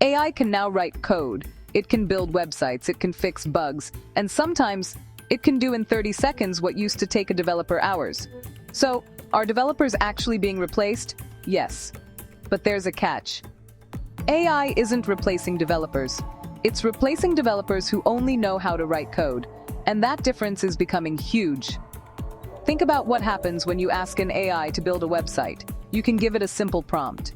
AI can now write code, it can build websites, it can fix bugs, and sometimes it can do in 30 seconds what used to take a developer hours. So, are developers actually being replaced? Yes. But there's a catch. AI isn't replacing developers. It's replacing developers who only know how to write code, and that difference is becoming huge. Think about what happens when you ask an AI to build a website. You can give it a simple prompt,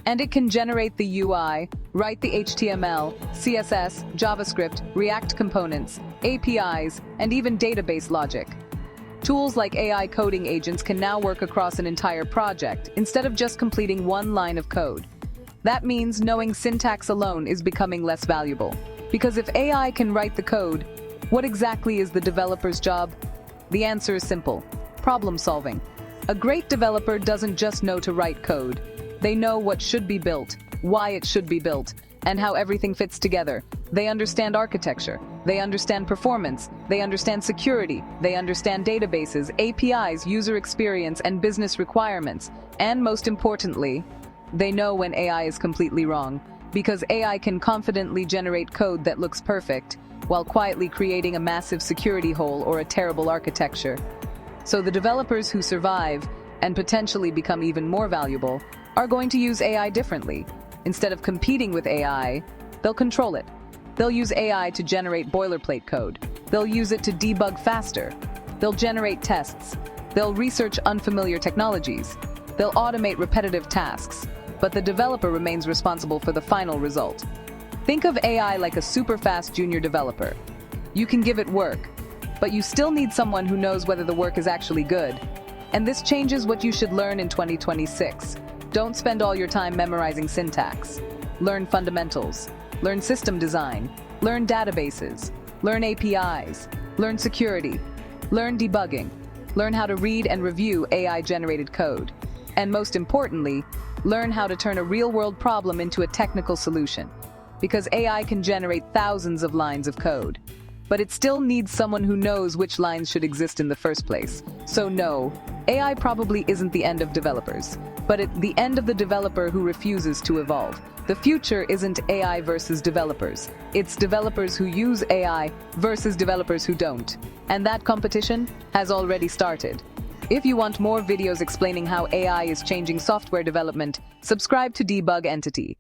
and it can generate the UI, write the HTML, CSS, JavaScript, React components, APIs, and even database logic. Tools like AI coding agents can now work across an entire project instead of just completing one line of code. That means knowing syntax alone is becoming less valuable. Because if AI can write the code, what exactly is the developer's job? The answer is simple: problem solving. A great developer doesn't just know to write code. They know what should be built, why it should be built, and how everything fits together. They understand architecture, they understand performance, they understand security, they understand databases, APIs, user experience, and business requirements. And most importantly, they know when AI is completely wrong, because AI can confidently generate code that looks perfect, while quietly creating a massive security hole or a terrible architecture. So the developers who survive, and potentially become even more valuable, are going to use AI differently. Instead of competing with AI, they'll control it. They'll use AI to generate boilerplate code. They'll use it to debug faster. They'll generate tests. They'll research unfamiliar technologies. They'll automate repetitive tasks. But the developer remains responsible for the final result. Think of AI like a super-fast junior developer. You can give it work, but you still need someone who knows whether the work is actually good. And this changes what you should learn in 2026. Don't spend all your time memorizing syntax. Learn fundamentals. Learn system design. Learn databases. Learn APIs. Learn security. Learn debugging. Learn how to read and review AI-generated code. And most importantly, learn how to turn a real-world problem into a technical solution. Because AI can generate thousands of lines of code, but it still needs someone who knows which lines should exist in the first place. So no, AI probably isn't the end of developers, but it's the end of the developer who refuses to evolve. The future isn't AI versus developers. It's developers who use AI versus developers who don't. And that competition has already started. If you want more videos explaining how AI is changing software development, subscribe to Debug Entity.